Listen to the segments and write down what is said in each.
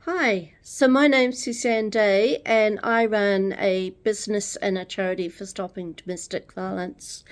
Hi, so my name's Suzanne Day, and I run a business and a charity for stopping domestic violence.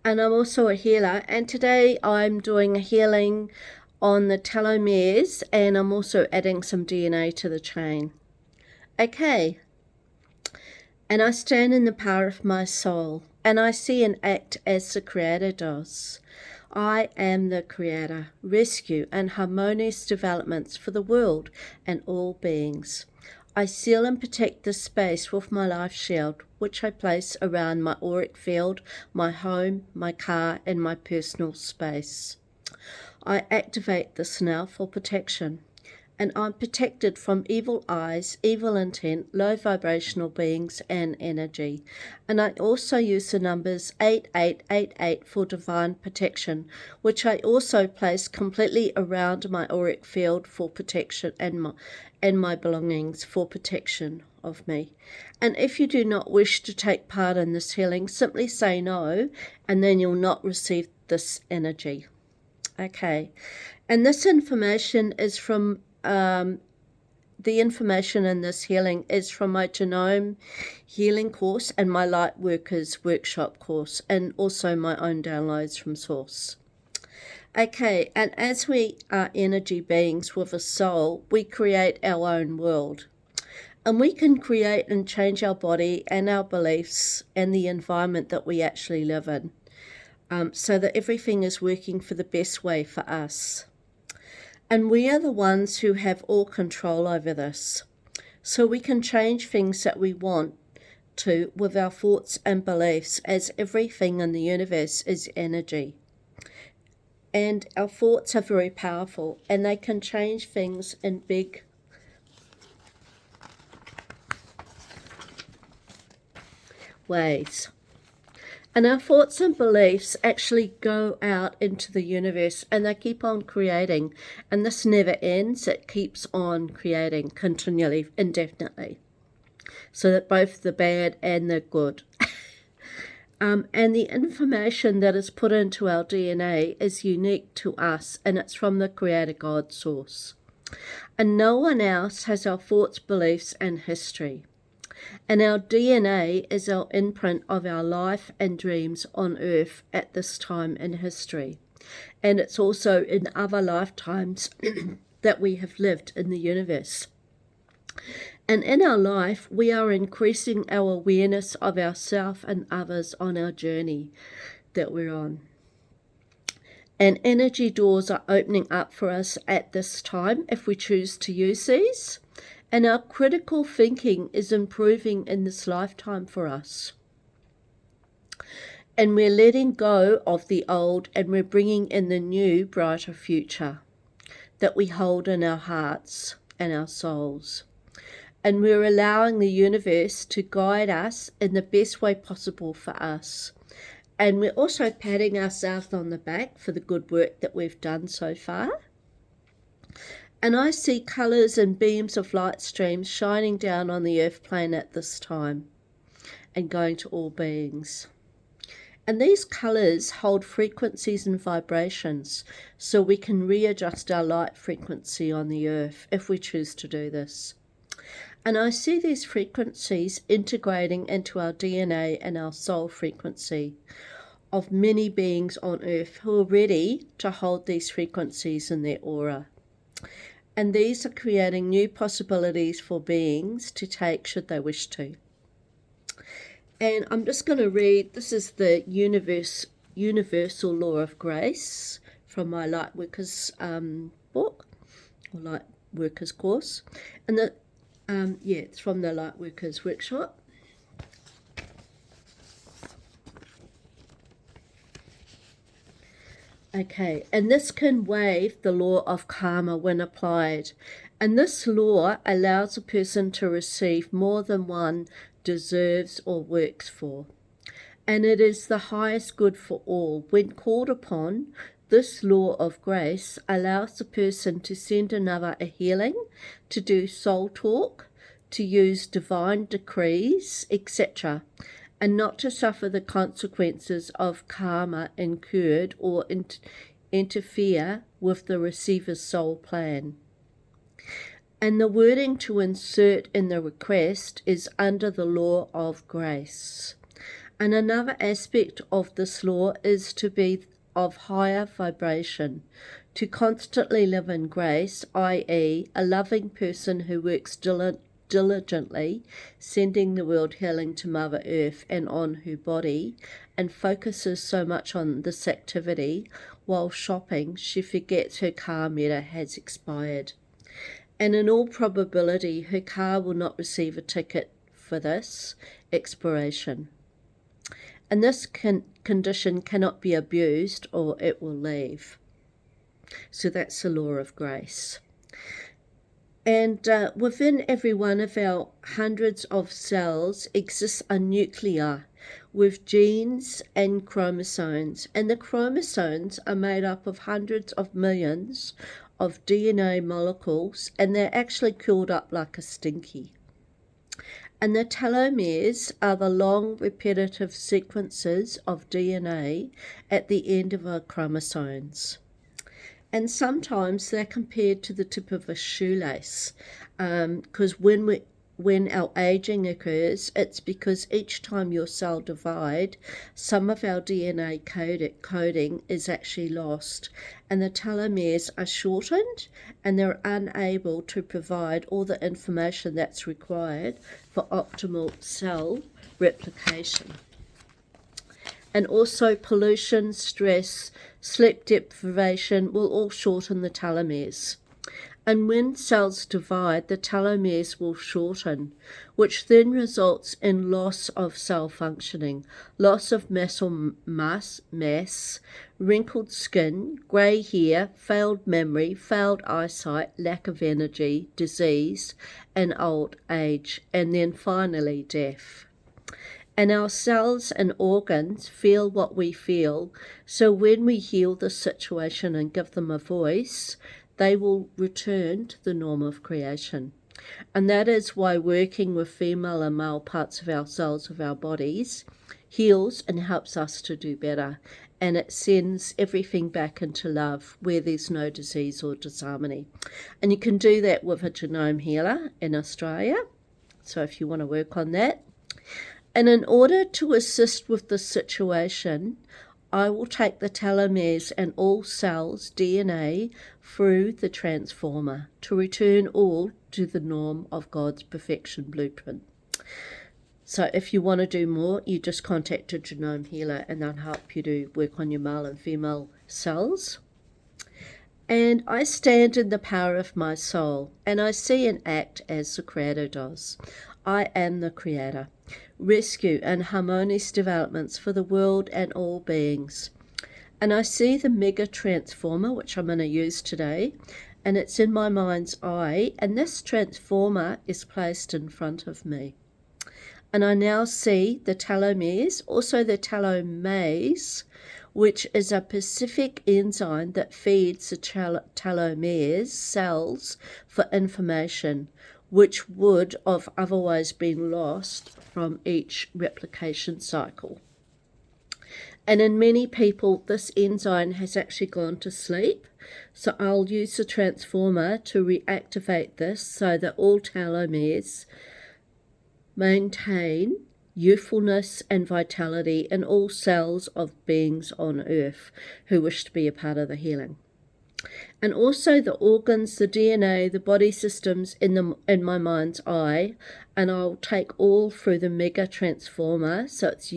And I'm also a healer, and today I'm doing a healing on the telomeres, and I'm also adding some DNA to the chain. Okay, and I stand in the power of my soul, and I see and act as the Creator does. I am the Creator, rescue and harmonious developments for the world and all beings. I seal and protect this space with my life shield, which I place around my auric field, my home, my car, and my personal space. I activate this now for protection, and I'm protected from evil eyes, evil intent, low vibrational beings, and energy. And I also use the numbers 8888 for divine protection, which I also place completely around my auric field for protection and my belongings for protection of me. And if you do not wish to take part in this healing, simply say no, and then you'll not receive this energy. Okay, and this information is from the information in this healing is from my genome healing course and my light workers workshop course, and also my own downloads from source. Okay, and as we are energy beings with a soul, we create our own world. And we can create and change our body and our beliefs and the environment that we actually live in, so that everything is working for the best way for us. And we are the ones who have all control over this. So we can change things that we want to with our thoughts and beliefs, as everything in the universe is energy. And our thoughts are very powerful, and they can change things in big ways. And our thoughts and beliefs actually go out into the universe, and they keep on creating. And this never ends. It keeps on creating continually, indefinitely. So that both the bad and the good. And the information that is put into our DNA is unique to us, and it's from the Creator God source. And no one else has our thoughts, beliefs, and history. And our DNA is our imprint of our life and dreams on Earth at this time in history. And it's also in other lifetimes that we have lived in the universe. And in our life, we are increasing our awareness of ourselves and others on our journey that we're on. And energy doors are opening up for us at this time if we choose to use these. And our critical thinking is improving in this lifetime for us. And we're letting go of the old, and we're bringing in the new, brighter future that we hold in our hearts and our souls. And we're allowing the universe to guide us in the best way possible for us. And we're also patting ourselves on the back for the good work that we've done so far. And I see colours and beams of light streams shining down on the earth plane at this time and going to all beings. And these colours hold frequencies and vibrations, so we can readjust our light frequency on the earth if we choose to do this. And I see these frequencies integrating into our DNA and our soul frequency of many beings on earth who are ready to hold these frequencies in their aura. And these are creating new possibilities for beings to take should they wish to. And I'm just going to read, this is the Universal Law of Grace from my Lightworkers book, or Lightworkers course. And it's from the Lightworkers workshop. Okay, and this can waive the law of karma when applied. And this law allows a person to receive more than one deserves or works for. And it is the highest good for all. When called upon, this law of grace allows the person to send another a healing, to do soul talk, to use divine decrees, etc., and not to suffer the consequences of karma incurred or interfere with the receiver's soul plan. And the wording to insert in the request is under the law of grace. And another aspect of this law is to be of higher vibration, to constantly live in grace, i.e. a loving person who works diligently, sending the world healing to Mother Earth and on her body, and focuses so much on this activity while shopping she forgets her car meter has expired. And in all probability her car will not receive a ticket for this expiration. And this condition cannot be abused or it will leave. So that's the law of grace. And within every one of our hundreds of cells exists a nucleus with genes and chromosomes. And the chromosomes are made up of hundreds of millions of DNA molecules, and they're actually curled up like a stinky. And the telomeres are the long repetitive sequences of DNA at the end of our chromosomes. And sometimes they're compared to the tip of a shoelace, because when our aging occurs, it's because each time your cell divide, some of our DNA coding is actually lost, and the telomeres are shortened and they're unable to provide all the information that's required for optimal cell replication. And also pollution, stress, sleep deprivation will all shorten the telomeres. And when cells divide, the telomeres will shorten, which then results in loss of cell functioning, loss of muscle mass, wrinkled skin, grey hair, failed memory, failed eyesight, lack of energy, disease, and old age, and then finally death. And our cells and organs feel what we feel, so when we heal the situation and give them a voice, they will return to the norm of creation. And that is why working with female and male parts of our cells of our bodies heals and helps us to do better. And it sends everything back into love where there's no disease or disharmony. And you can do that with a genome healer in Australia. So if you want to work on that. And in order to assist with this situation, I will take the telomeres and all cells' DNA through the transformer to return all to the norm of God's perfection blueprint. So if you want to do more, you just contact a genome healer and they'll help you to work on your male and female cells. And I stand in the power of my soul, and I see and act as the Creator does. I am the Creator. Rescue and harmonious developments for the world and all beings. And I see the mega transformer, which I'm going to use today, and it's in my mind's eye, and this transformer is placed in front of me. And I now see the telomeres, also the telomeres, which is a specific enzyme that feeds the telomeres cells for information, which would have otherwise been lost from each replication cycle. And in many people, this enzyme has actually gone to sleep. So I'll use the transformer to reactivate this so that all telomeres maintain youthfulness and vitality in all cells of beings on Earth who wish to be a part of the healing. And also the organs, the DNA, the body systems in my mind's eye, and I'll take all through the mega transformer, so that's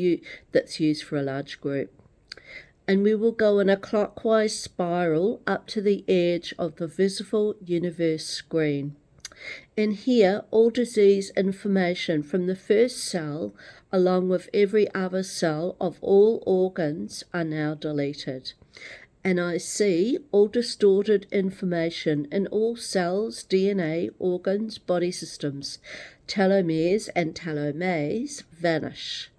used for a large group. And we will go in a clockwise spiral up to the edge of the visible universe screen. And here, all disease information from the first cell, along with every other cell of all organs, are now deleted. And I see all distorted information in all cells, DNA, organs, body systems, telomeres and telomeres vanish.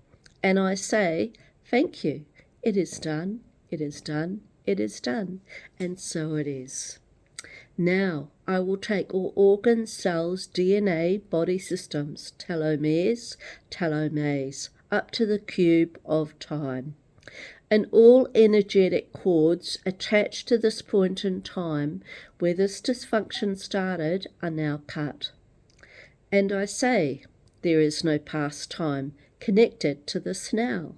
And I say, thank you. It is done, it is done, it is done. And so it is. Now I will take all organs, cells, DNA, body systems, telomeres, up to the cube of time. And all energetic cords attached to this point in time where this dysfunction started are now cut. And I say, there is no past time connected to this now.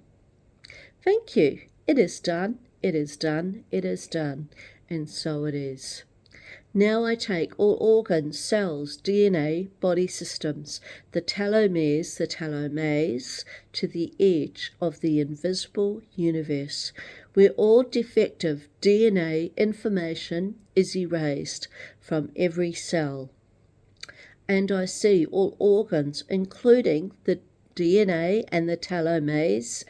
Thank you. It is done. It is done. It is done. And so it is. Now I take all organs, cells, DNA, body systems, the telomeres, to the edge of the invisible universe, where all defective DNA information is erased from every cell. And I see all organs, including the DNA and the telomeres,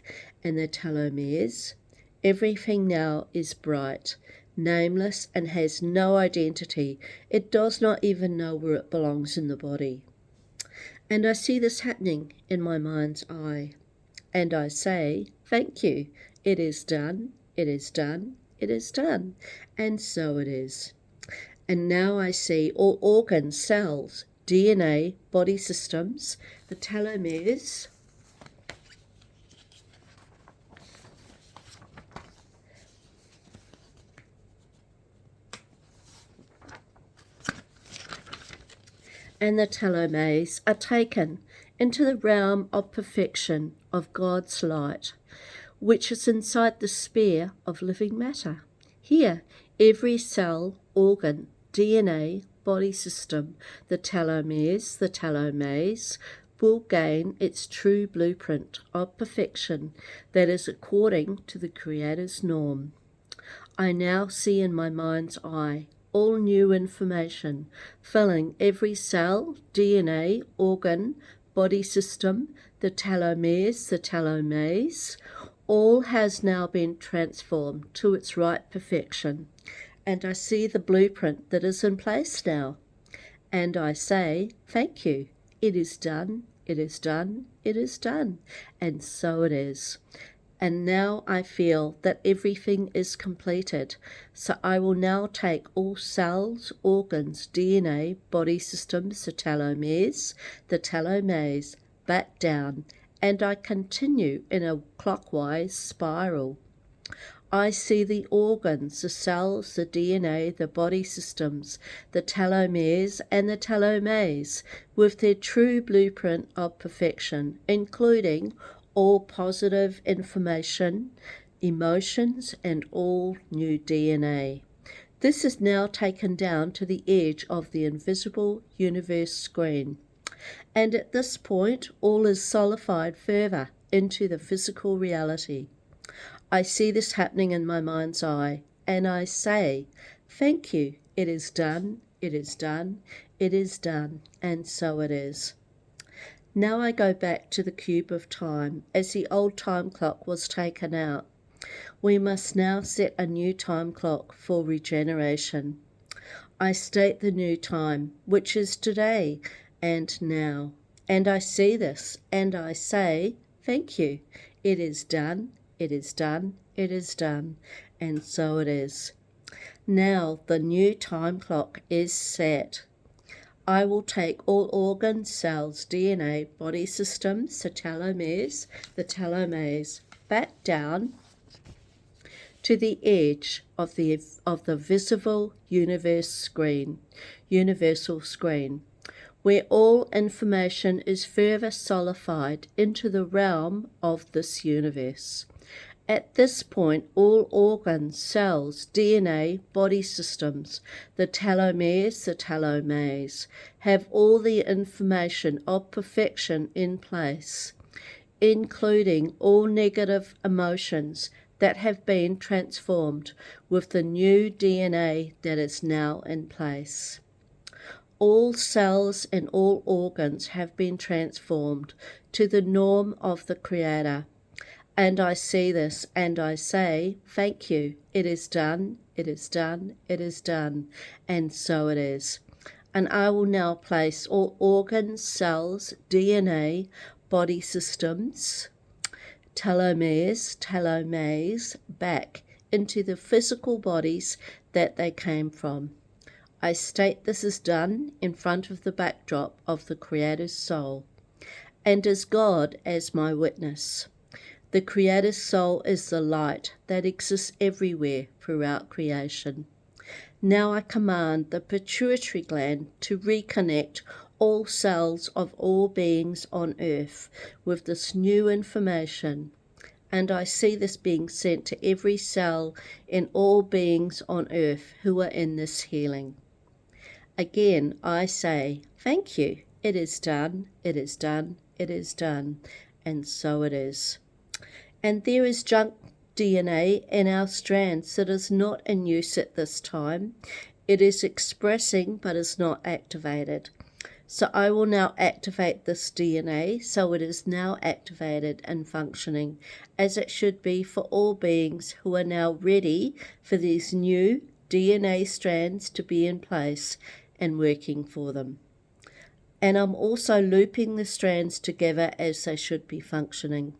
everything now is bright, nameless, and has no identity. It does not even know where it belongs in the body. And I see this happening in my mind's eye. And I say, thank you. It is done. It is done. It is done. And so it is. And now I see all organs, cells, DNA, body systems, the telomeres, and the telomeres are taken into the realm of perfection of God's light, which is inside the sphere of living matter. Here, every cell, organ, DNA, body system, the telomeres, will gain its true blueprint of perfection that is according to the Creator's norm. I now see in my mind's eye all new information filling every cell, DNA, organ, body system, the telomeres, all has now been transformed to its right perfection. And I see the blueprint that is in place now. And I say, thank you. It is done. It is done. It is done. And so it is. And now I feel that everything is completed. So I will now take all cells, organs, DNA, body systems, the telomeres, back down, and I continue in a clockwise spiral. I see the organs, the cells, the DNA, the body systems, the telomeres and the telomeres with their true blueprint of perfection, including all positive information, emotions, and all new DNA. This is now taken down to the edge of the invisible universe screen. And at this point, all is solidified further into the physical reality. I see this happening in my mind's eye, and I say, thank you, it is done, it is done, it is done, and so it is. Now I go back to the cube of time, as the old time clock was taken out. We must now set a new time clock for regeneration. I state the new time, which is today and now, and I see this, and I say, thank you, it is done, it is done, it is done, and so it is. Now the new time clock is set. I will take all organs, cells, DNA, body systems, the telomeres, back down to the edge of the visible universal screen, where all information is further solidified into the realm of this universe. At this point, all organs, cells, DNA, body systems, the telomeres, have all the information of perfection in place, including all negative emotions that have been transformed with the new DNA that is now in place. All cells and all organs have been transformed to the norm of the Creator. And I see this and I say, thank you, it is done, it is done, it is done, and so it is. And I will now place all organs, cells, DNA, body systems, telomeres, back into the physical bodies that they came from. I state this is done in front of the backdrop of the Creator's soul, and as God as my witness. The Creator's soul is the light that exists everywhere throughout creation. Now I command the pituitary gland to reconnect all cells of all beings on earth with this new information, and I see this being sent to every cell in all beings on earth who are in this healing. Again, I say, thank you. It is done, it is done, it is done, and so it is. And there is junk DNA in our strands that is not in use at this time. It is expressing but is not activated. So I will now activate this DNA, so it is now activated and functioning as it should be for all beings who are now ready for these new DNA strands to be in place and working for them. And I'm also looping the strands together as they should be functioning.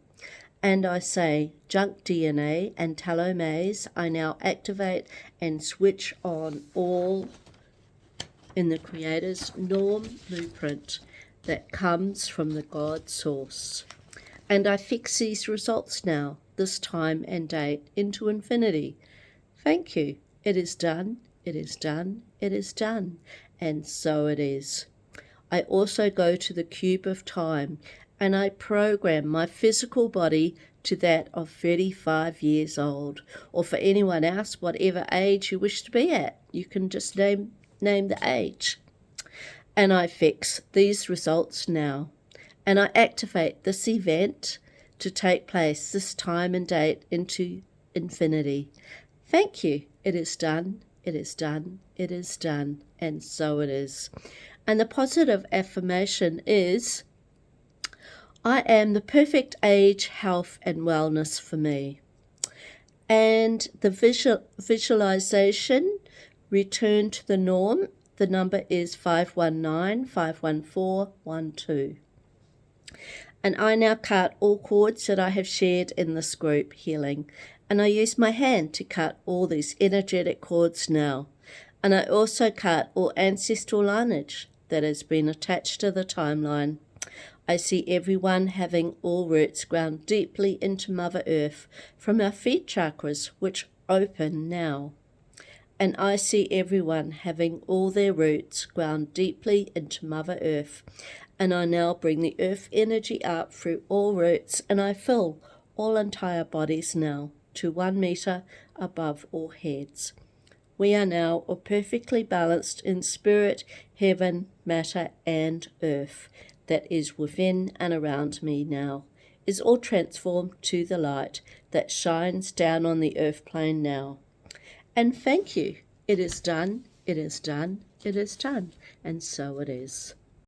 And I say, junk DNA and telomeres, I now activate and switch on all in the Creator's norm blueprint that comes from the God source. And I fix these results now, this time and date, into infinity. Thank you. It is done, it is done, it is done. And so it is. I also go to the cube of time and I program my physical body to that of 35 years old, or for anyone else, whatever age you wish to be at. You can just name the age. And I fix these results now. And I activate this event to take place this time and date into infinity. Thank you. It is done. It is done. It is done. And so it is. And the positive affirmation is, I am the perfect age, health, and wellness for me. And the visualization, return to the norm. The number is 519-514-12. And I now cut all cords that I have shared in this group healing. And I use my hand to cut all these energetic cords now. And I also cut all ancestral lineage that has been attached to the timeline. I see everyone having all roots ground deeply into Mother Earth from our feet chakras, which open now. And I see everyone having all their roots ground deeply into Mother Earth. And I now bring the earth energy up through all roots, and I fill all entire bodies now to 1 meter above all heads. We are now all perfectly balanced in spirit, heaven, matter, and earth that is within and around me now, is all transformed to the light that shines down on the earth plane now. And thank you. It is done, it is done, it is done, and so it is.